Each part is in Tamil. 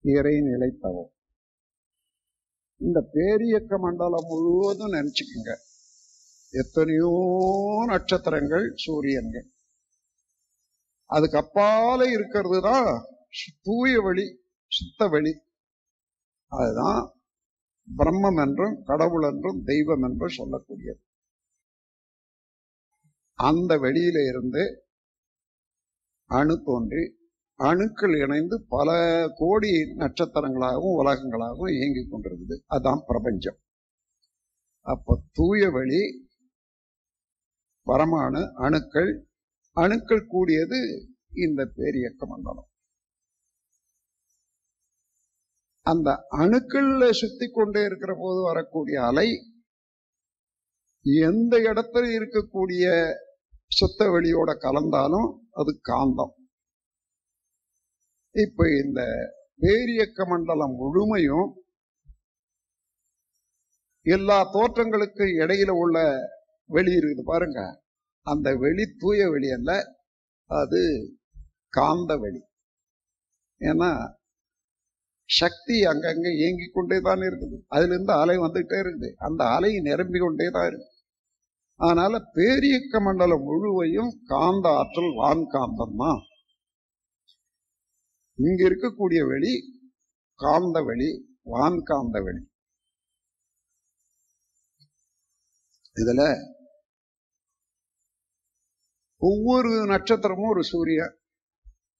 இறைநிலை தவம். இந்த பேரியக்க மண்டலம் முழுவதும் நினைச்சுக்குங்க. எத்தனையோ நட்சத்திரங்கள், சூரியன்கள், அதுக்கு அப்பால இருக்கிறது தான் தூய வெளி, சுத்த வெளி. அதுதான் பிரம்மம் என்றும் கடவுள் என்றும் தெய்வம் என்றும் சொல்லக்கூடியது. அந்த வெளியில இருந்து அணு தோன்றி அணுக்கள் இணைந்து பல கோடி நட்சத்திரங்களாகவும் உலகங்களாகவும் இயங்கிக் கொண்டிருக்குது. அதான் பிரபஞ்சம். அப்ப தூய வெளி, பரமாணு, அணுக்கள், அணுக்கள் கூடியது இந்த பேரியக்க மண்டலம். அந்த அணுக்கள்ல சுத்தி கொண்டே இருக்கிற போது வரக்கூடிய அலை எந்த இடத்துல இருக்கக்கூடிய சுத்த வெளியோட கலந்தாலும் அது காந்தம். இப்ப இந்த பேரியக்க மண்டலம் முழுமையும் எல்லா தோற்றங்களுக்கு இடையில உள்ள வெளி இருக்குது பாருங்க. அந்த வெளி தூய வெளி அல்ல, அது காந்த வெளி. ஏன்னா சக்தி அங்கங்க இயங்கிக் கொண்டே தான் இருக்குது. அதுல இருந்து அலை வந்துகிட்டே இருக்குது. அந்த அலை நிரம்பி கொண்டே தான் இருக்கு. அதனால பேரியக்க மண்டலம் முழுவையும் காந்த ஆற்றல் வான்காந்தம் தான். இங்க இருக்கக்கூடிய வெளி காந்த வெளி, வான்காந்த வெளி. இதுல ஒவ்வொரு நட்சத்திரமும் ஒரு சூரியன்,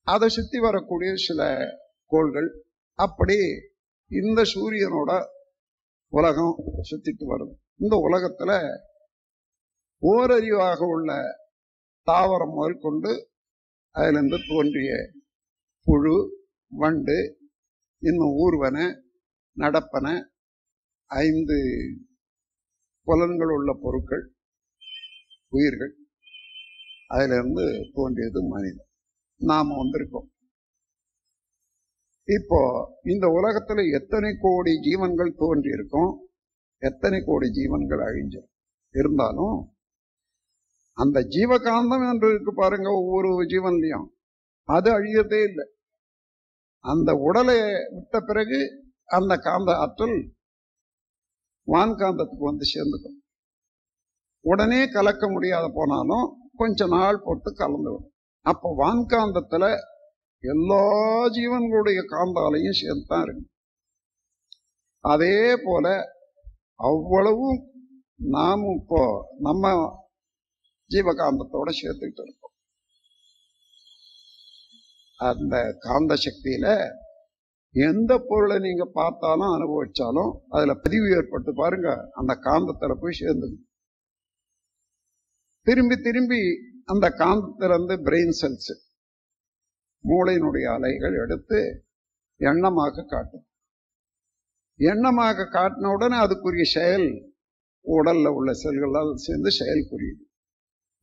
அதை சுத்தி வரக்கூடிய சில கோள்கள், அப்படி இந்த சூரியனோட உலகம் சுத்திட்டு வருது. இந்த உலகத்துல ஓரறிவாக உள்ள தாவரம் முதற்கொண்டு அதிலிருந்து தோன்றிய புழு, வண்டு, இன்னும் ஊர்வன, நடப்பன, 5 புலன்கள் உள்ள பொருட்கள், உயிர்கள், அதிலிருந்து தோன்றியது மனிதன். நாம வந்திருக்கோம். இப்போ இந்த உலகத்துல எத்தனை கோடி ஜீவன்கள் தோன்றி இருக்கும், எத்தனை கோடி ஜீவன்கள் அழிஞ்சிடும். இருந்தாலும் அந்த ஜீவகாந்தம் என்று இருக்கு பாருங்க, ஒவ்வொரு ஜீவன்லையும் அது அழியறதே இல்லை. அந்த உடலை விட்ட பிறகு அந்த காந்த ஆற்றல் வான்காந்தத்துக்கு வந்து சேர்ந்துக்கும். உடனே கலக்க முடியாத போனாலும் கொஞ்ச நாள் பொறுத்து கலந்துவிடும். அப்போ வான்காந்தத்துல எல்லா ஜீவன்களுடைய காந்தாலையும் சேர்ந்துதான் இருக்கு. அதே போல அவ்வளவும் நாமும் இப்போ நம்ம ஜீவகாந்தத்தோட சேர்த்துக்கிட்டு இருக்கோம். அந்த காந்த சக்தியில எந்த பொருளை நீங்க பார்த்தாலும் அனுபவிச்சாலும் அதுல பதிவு ஏற்பட்டு பாருங்க, அந்த காந்தத்துல போய் சேர்ந்துக்கு. திரும்பி திரும்பி அந்த காந்தத்திலிருந்து பிரெயின் செல்ஸ், மூளையினுடைய அலைகள் எடுத்து எண்ணமாக காட்டும். எண்ணமாக காட்டின உடனே அதுக்குரிய செயல் உடல்ல உள்ள செல்களால் சேர்ந்து செயல் புரியுது.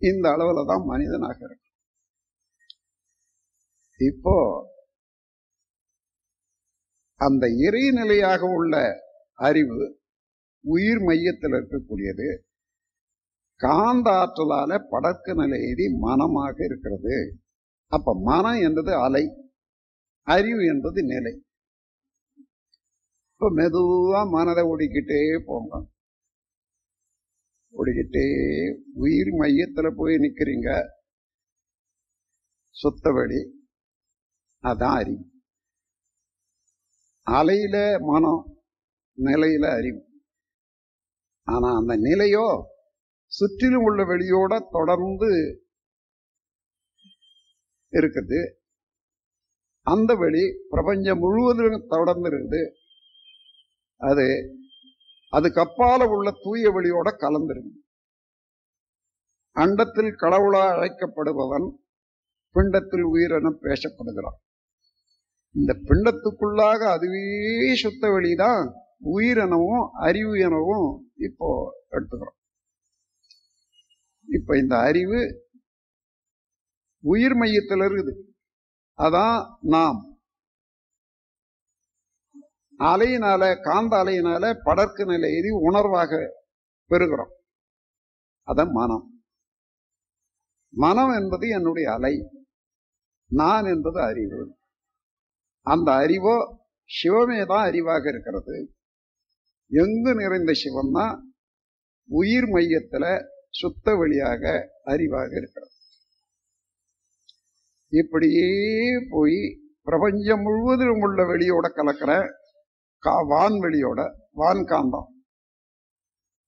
இந்த அளவுல தான் மனிதனாக இருக்கு. இப்போ அந்த இறைநிலையாக உள்ள அறிவு உயிர் மையத்தில் இருக்கக்கூடியது காந்த ஆற்றலால படக்கு நிலையேறி மனமாக இருக்கிறது. அப்ப மனம் என்பது அலை, அறிவு என்பது நிலை. இப்ப மெதுவா மனதை ஓடிக்கிட்டே போங்க. ஓடிக்கிட்டே உயிர் மையத்துல போய் நிக்கிறீங்க. சுத்த வெளி, அதான் அறிவு. அலையில மனம், நிலையில அறிவு. ஆனா அந்த நிலையோ சுற்றிலும் உள்ள வெளியோட தொடர்ந்து இருக்குது. அந்த வெளி பிரபஞ்சம் முழுவதும் தொடர்ந்து இருக்குது. அதுக்கு அப்பால உள்ள தூய வெளியோட கலந்திருக்கு. அண்டத்தில் கடவுளா அழைக்கப்படுபவன் பிண்டத்தில் உயிரென பேசப்படுகிறான். இந்த பிண்டத்துக்குள்ளாக அதுவே சுத்த வெளிதான் உயிரெனவும் அறிவு எனவும் இப்போ எடுத்துக்கிறோம். இப்ப இந்த அறிவு உயிர் மையத்தில் இருக்குது. அதான் நாம் அலையினால, காந்த அலையினால படற்கு நிலையேறி உணர்வாக பெறுகிறோம். அதான் மனம். மனம் என்பது என்னுடைய அலை, நான் என்பது அறிவு. அந்த அறிவோ சிவமே தான் அறிவாக இருக்கிறது. எங்கு நிறைந்த சிவம் தான் உயிர் மையத்துல சுத்த வெளியாக அறிவாக இருக்கிறது. இப்படியே போய் பிரபஞ்சம் முழுவதும் உள்ள வெளியோட கலக்கிற வான்வெளியோட வான்காந்தம்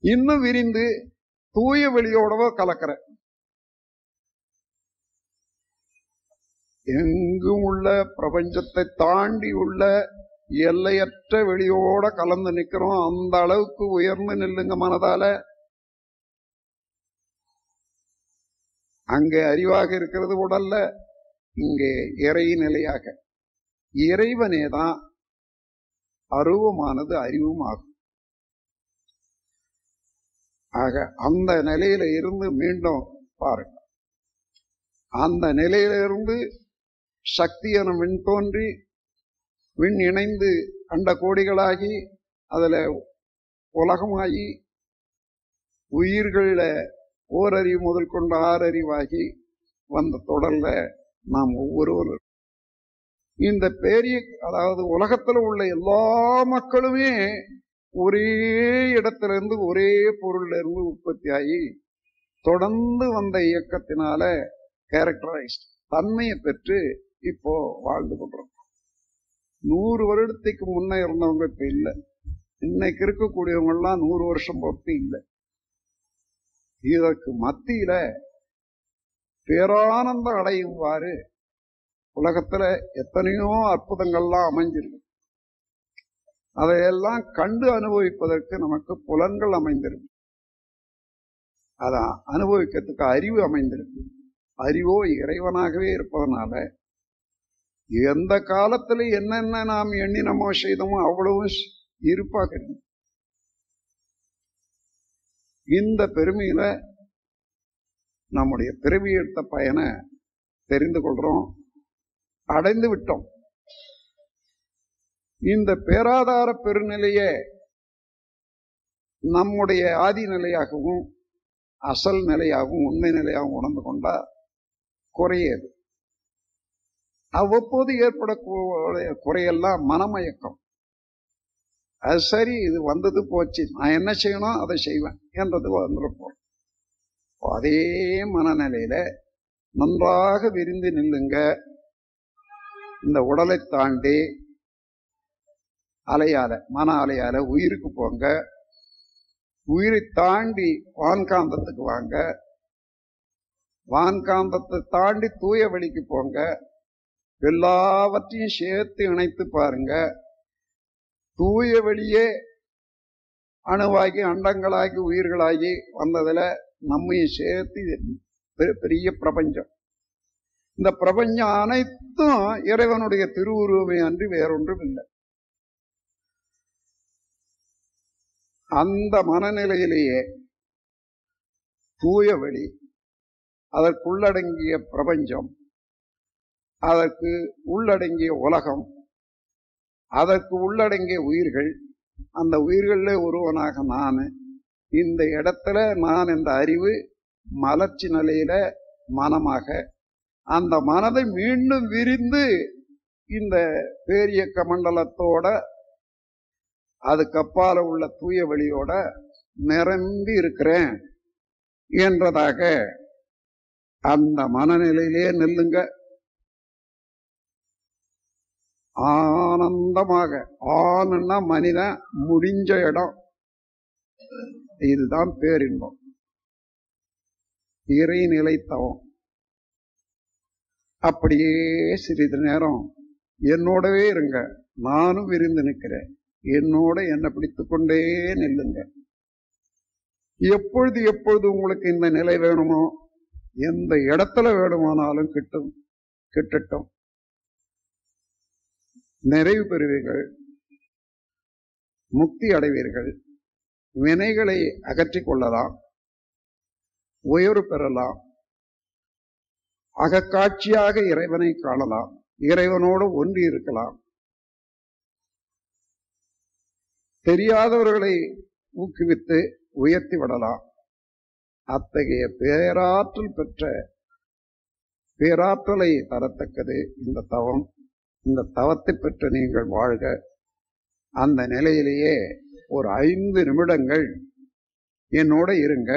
இன்னும் விரிந்து தூய வெளியோடவோ கலக்கிற எங்கும் உள்ள பிரபஞ்சத்தை தாண்டி உள்ள எல்லையற்ற வெளியோட கலந்து நிக்கிறோம். அந்த அளவுக்கு உயர்ந்து நில்லுங்க மனதால. அங்கே அறிவாக இருக்கிறது உடல்ல, இங்கே இறை நிலையாக. இறைவனேதான் அருவமானது அறிவும் ஆகும். ஆக அந்த நிலையில இருந்து மீண்டும் பாருங்க, அந்த நிலையில இருந்து சக்தி என விண் தோன்றி விண் இணைந்து அண்ட கோடிகளாகி அதுல உலகமாகி உயிர்கள ஓரறிவு முதல் கொண்டு ஆறறிவாகி வந்த தொடர்ல நாம் ஒவ்வொருவரும் இந்த பெரிய, அதாவது உலகத்துல உள்ள எல்லா மக்களுமே ஒரே இடத்துல இருந்து ஒரே பொருள்ல இருந்து உற்பத்தி ஆகி தொடர்ந்து வந்த இயக்கத்தினால கேரக்டரைஸ்ட் தன்மையை பெற்று இப்போ வாழ்ந்து கொண்டிருக்கோம். 100 வருடத்துக்கு முன்ன இருந்தவங்க இப்ப இல்லை. இன்னைக்கு இருக்கக்கூடியவங்க எல்லாம் 100 வருஷம் பொறுத்து இல்லை. இதற்கு மத்தியில பேரானந்தம் அடையுமாறு உலகத்துல எத்தனையோ அற்புதங்கள்லாம் அமைஞ்சிருக்கு. அதையெல்லாம் கண்டு அனுபவிப்பதற்கு நமக்கு புலன்கள் அமைந்திருக்கு. அதான் அனுபவிக்கிறதுக்கு அறிவு அமைந்திருக்கு. அறிவோ இறைவனாகவே இருப்பதனால எந்த காலத்துல என்னென்ன நாம் எண்ணினமோ செய்தோமோ அவ்வளவும் இருப்பாக இருக்கு. இந்த பெருமையில நம்முடைய பிறவி எடுத்த பயனை தெரிந்து கொள்றோம், அடைந்து விட்டோம். இந்த பேராதார பெருநிலையே நம்முடைய ஆதி நிலையாகவும் அசல் நிலையாகவும் உண்மை நிலையாகவும் உணர்ந்து கொண்டா குறையது. அவ்வப்போது ஏற்படக்கூடிய குறையெல்லாம் மனமயக்கம். அது சரி, இது வந்தது போச்சு, நான் என்ன செய்யணும் அதை செய்வேன் என்றது வந்துருப்போம். அதே மனநிலையில நன்றாக விரிந்து நில்லுங்க. இந்த உடலை தாண்டி அலையால, மன அலையால உயிருக்கு போங்க. உயிரை தாண்டி வான்காந்தத்துக்கு வாங்க. வான்காந்தத்தை தாண்டி தூய வெளிக்கு போங்க. எல்லாவற்றையும் சேர்த்து இணைத்து பாருங்க. தூய வெளியே அணுவாகி அண்டங்களாகி உயிர்களாகி வந்ததுல நம்மையும் சேர்த்து பெரிய பிரபஞ்சம். இந்த பிரபஞ்சம் அனைத்தும் இறைவனுடைய திருவுருவமே அன்றி வேறொன்றும் இல்லை. அந்த மனநிலையிலேயே தூய வெளி, அதற்குள்ளடங்கிய பிரபஞ்சம், அதற்கு உள்ளடங்கிய உலகம், அதற்கு உள்ளடங்கிய உயிர்கள், அந்த உயிர்களில் ஒருவனாக நான். இந்த இடத்துல நான் என்ற அறிவு மலர்ச்சி நிலையில மனமாக, அந்த மனதை மீண்டும் விரிந்து இந்த பேரியக்க மண்டலத்தோட அதுக்கு அப்பால உள்ள தூய வெளியோட நிரம்பி இருக்கிறேன் என்றதாக அந்த மனநிலையிலே நெல்லுங்க. ஆனந்தமாக, ஆனன்னா மனிதன் முடிஞ்ச இடம், இதுதான் பேரின்பம், இறைநிலை தவம். அப்படியே சிறிது நேரம் என்னோடவே இருங்க. நானும் விரிந்து நிற்கிறேன். என்னோட என்னை பிடித்து கொண்டே நில்லுங்க. எப்பொழுது எப்பொழுது உங்களுக்கு இந்த நிலை வேணுமோ, எந்த இடத்துல வேணுமானாலும் கிட்டட்டும். நிறைவு பெறுவீர்கள், முக்தி அடைவீர்கள், வினைகளை அகற்றிக் கொள்ளலாம், உயர்வு பெறலாம், அகக்காட்சியாக இறைவனை காணலாம், இறைவனோடு ஒன்றி இருக்கலாம், தெரியாதவர்களை ஊக்குவித்து உயர்த்தி விடலாம். அத்தகைய பேராற்றல் பெற்ற பேராற்றலை தரத்தக்கது இந்த தவம். இந்த தவத்தை பெற்ற நீங்கள் வாழ்க. அந்த நிலையிலேயே ஒரு 5 நிமிடங்கள் என்னோட இருங்க.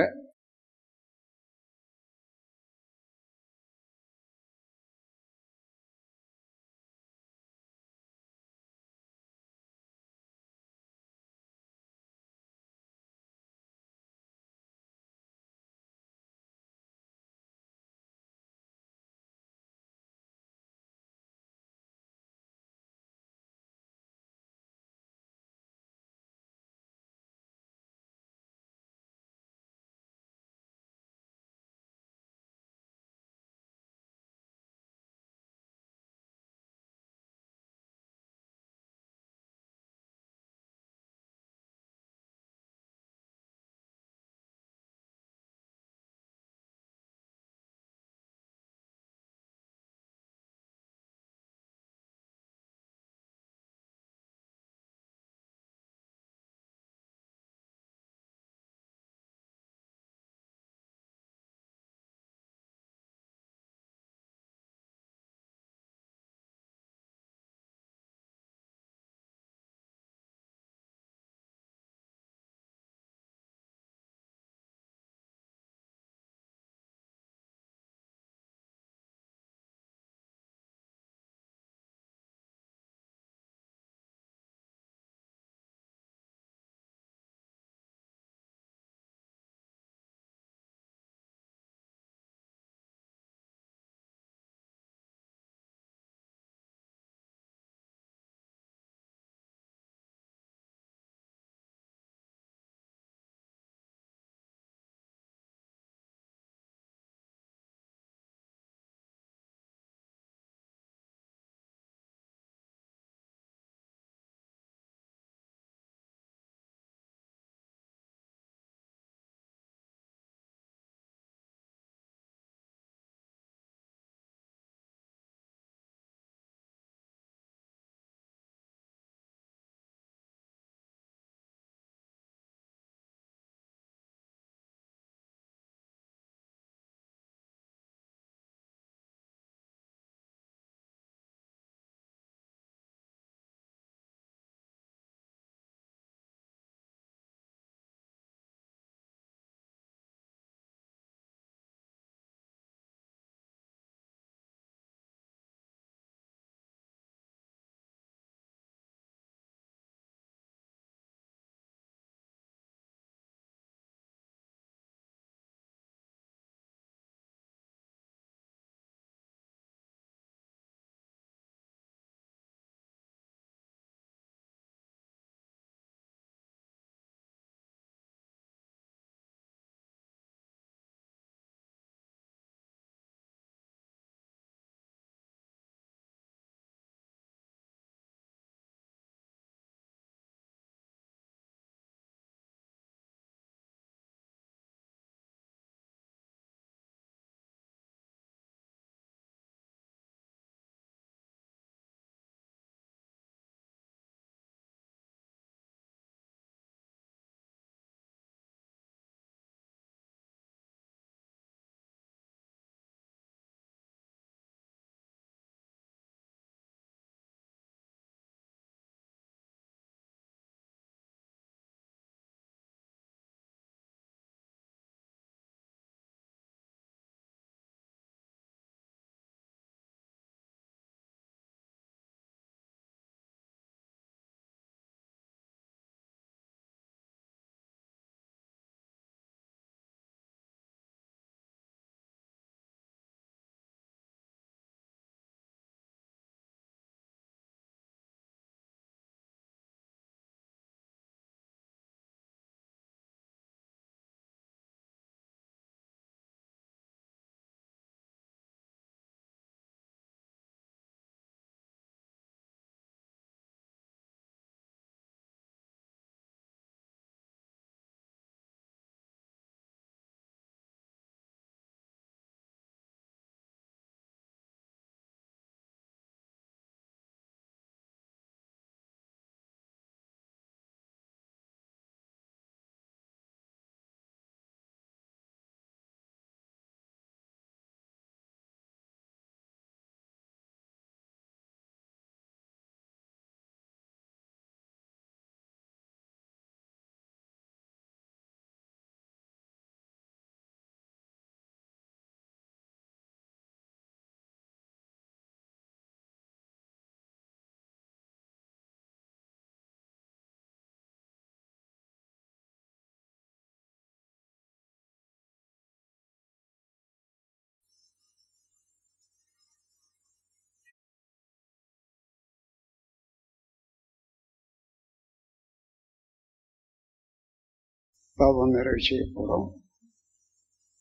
தவம் நிறைவு செய்யப்படும்.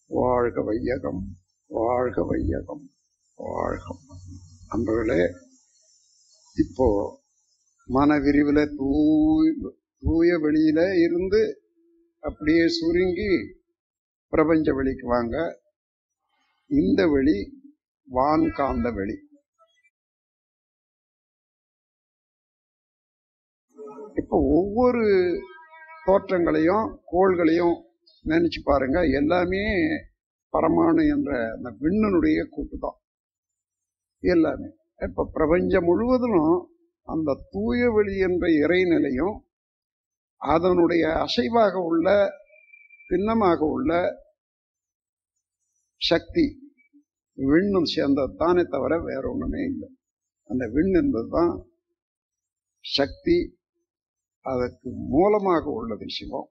வாழ்க வையகம், வாழ்க வையகம், வாழ்க. அன்பர்களே, இப்போ மன விரிவுல தூய வெளியில இருந்து அப்படியே சுருங்கி பிரபஞ்ச வெளிக்கு வாங்க. இந்த வெளி வான்காந்த வெளி. இப்ப ஒவ்வொரு தோற்றங்களையும் கோள்களையும் நினைச்சு பாருங்க. எல்லாமே பரமாணு என்ற அந்த விண்ணுடைய கூட்டுதான் எல்லாமே. இப்ப பிரபஞ்சம் முழுவதும் அந்த தூய வெளி என்ற இறைநிலையும் அதனுடைய அசைவாக உள்ள பின்னமாக உள்ள சக்தி விண்ணும் சேர்ந்தது தானே தவிர வேற ஒண்ணுமே இல்லை. அந்த விண் என்பதுதான் சக்தி, அதற்கு மூலமாக உள்ளது சிவம்.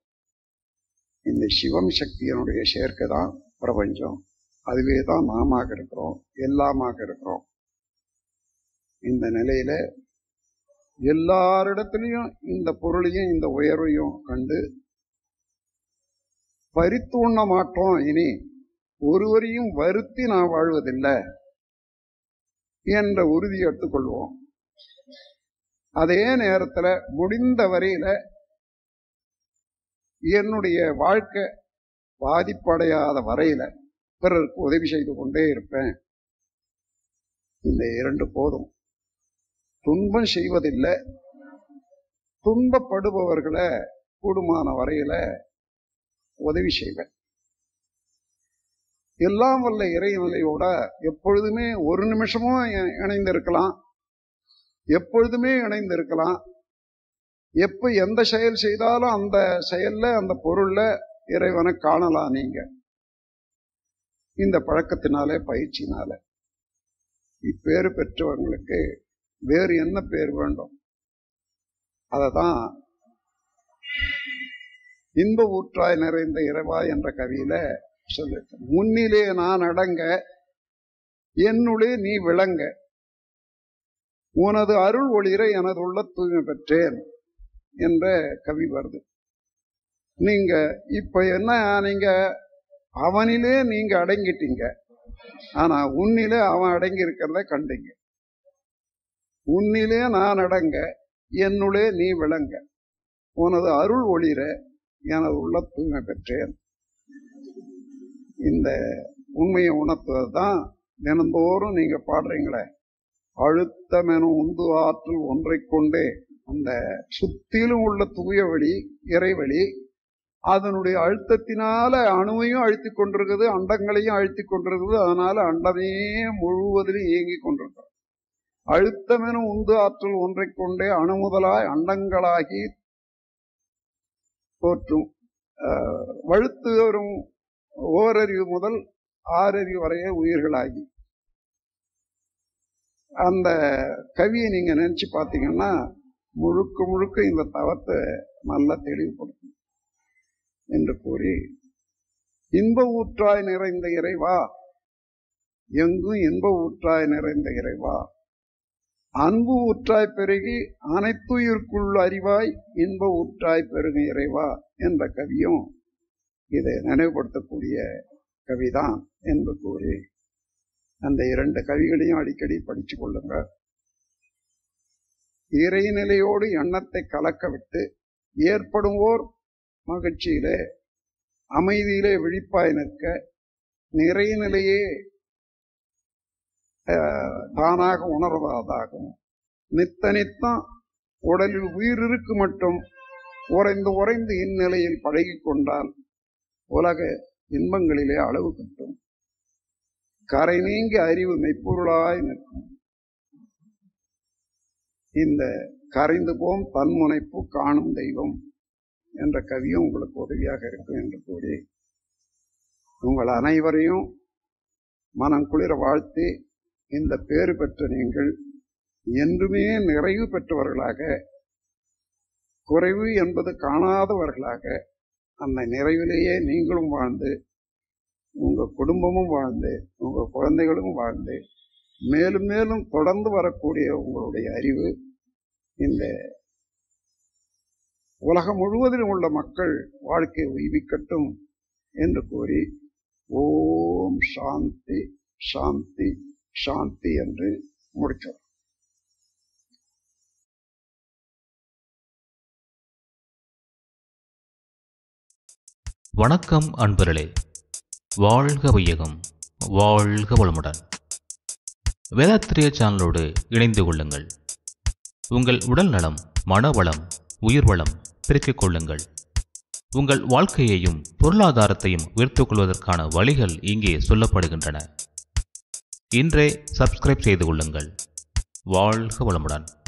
இந்த சிவம் சக்தியினுடைய சேர்க்கை தான் பிரபஞ்சம். அதுவே தான் நாமாக இருக்கிறோம், எல்லாமாக இருக்கிறோம். இந்த நிலையில எல்லாரிடத்திலையும் இந்த பொருளையும் இந்த உயர்வையும் கண்டு பறித்து உண்ண மாட்டோம். இனி ஒருவரையும் வருத்தி நான் வாழ்வதில்லை என்ற உறுதி எடுத்துக்கொள்வோம். அதே நேரத்தில் முடிந்த வரையில என்னுடைய வாழ்க்கை பாதிப்படையாத வரையில பிறருக்கு உதவி செய்து கொண்டே இருப்பேன். இந்த இரண்டு போதும். துன்பம் செய்வதில்லை, துன்பப்படுபவர்களை கூடுமான வரையில உதவி செய்வேன். எல்லாம் வல்ல இறைநிலையோட எப்பொழுதுமே ஒரு நிமிஷமும் இணைந்திருக்கலாம், எப்பொழுதுமே இணைந்திருக்கலாம். எப்ப எந்த செயல் செய்தாலும் அந்த செயல்ல அந்த பொருள்ல இறைவனை காணலாம். நீங்க இந்த பழக்கத்தினாலே பயிற்சினால இப்பேறு பெற்றவங்களுக்கு வேறு என்ன பேர் வேண்டும்? அததான் இன்ப ஊற்றாய் நிறைந்த இறைவா என்ற கவியில சொல்லிருக்க. முன்னிலே நான் அடங்க, என்னுள்ளே நீ விளங்க, உனது அருள் ஒளிர எனது உள்ள தூய்மை பெற்றேன் என்ற கவி வருது. நீங்க இப்ப என்ன, நீங்க அவனிலே நீங்க அடங்கிட்டீங்க, ஆனா உன்னிலே அவன் அடங்கி இருக்கிறத கண்டீங்க. உன்னிலே நான் அடங்க, என்னுள்ளே நீ விளங்க, உனது அருள் ஒளிர எனது உள்ள தூய்மை பெற்றேன். இந்த உண்மையை உணர்த்துவதுதான் தினந்தோறும் நீங்க பாடுறீங்களே, அழுத்தமெனும் உந்து ஆற்றல் ஒன்றை கொண்டே. அந்த சுத்திலும் உள்ள தூய வழி இறைவழி அதனுடைய அழுத்தத்தினால அணுவையும் அழுத்தி கொண்டிருக்குது, அண்டங்களையும் அழுத்தி கொண்டிருக்குது. அதனால அண்டமே முழுவதிலும் இயங்கி கொண்டிருக்கிறது. அழுத்தமெனும் உந்து ஆற்றல் ஒன்றை கொண்டே அணு முதலாய் அண்டங்களாகி தோற்றும். வழுத்து வரும் ஓரறிவு முதல் ஆறறிவு வரைய உயிர்களாகி. அந்த கவியை நீங்க நினைச்சு பார்த்தீங்கன்னா முழுக்க முழுக்க இந்த தவத்தை நல்லா தெளிவுபடுத்தும் என்று கூறி, இன்ப ஊற்றாய் நிறைந்த இறைவா, எங்கும் இன்ப ஊற்றாய் நிறைந்த இறைவா, அன்பு ஊற்றாய் பெருகி அனைத்துயிர்க்குள் அறிவாய் இன்ப ஊற்றாய் பெருகு இறைவா என்ற கவியும் இதை நினைவுபடுத்தக்கூடிய கவிதான் என்று கூறி, அந்த இரண்டு கவிகளையும் அடிக்கடி படிச்சு கொள்ளுங்க. இறைநிலையோடு எண்ணத்தை கலக்க விட்டு ஏற்படுவோர் மகிழ்ச்சியிலே அமைதியிலே விழிப்பாய் நிற்க, நிறைநிலையே தானாக உணர்வதாகும். நித்த நித்தம் உடலில் உயிரிருக்கு மட்டும் உறைந்து உறைந்து இந்நிலையில் பழகி கொண்டால் உலக இன்பங்களிலே அளவு கட்டும். கரை நீங்கி அறிவு மெய்ப்பொருளாய் நிற்கும். இந்த கரைந்து போம் தன்முனைப்பு காணும் தெய்வம் என்ற கவியும் உங்களுக்கு உதவியாக இருக்கும் என்று கூறி, உங்கள் அனைவரையும் மனம் குளிர வாழ்த்தி, இந்த பேறு பெற்ற நீங்கள் என்றுமே நிறைவு பெற்றவர்களாக, குறைவு என்பது காணாதவர்களாக, அந்த நிறைவிலேயே நீங்களும் வாழ்ந்து, உங்க குடும்பமும் வாழ்ந்து, உங்க குழந்தைகளும் வாழ்ந்து, மேலும் மேலும் தொடர்ந்து வரக்கூடிய உங்களுடைய அறிவு இந்த உலகம் முழுவதிலும் உள்ள மக்கள் வாழ்க்கையை உய்விக்கட்டும் என்று கூறி ஓம் சாந்தி சாந்தி சாந்தி என்று முடித்தோம். வணக்கம் அன்பர்களே, வாழ்க வையகம், வாழ்க வளமுடன். வேதாத்திரிய சேனலோடு இணைந்து கொள்ளுங்கள். உங்கள் உடல் நலம், மனவளம், உயிர் வளம் பெருக்கிக் கொள்ளுங்கள். உங்கள் வாழ்க்கையையும் பொருளாதாரத்தையும் உயர்த்திக் கொள்வதற்கான வழிகள் இங்கே சொல்லப்படுகின்றன. இன்றே சப்ஸ்கிரைப் செய்து கொள்ளுங்கள். வாழ்க வளமுடன்.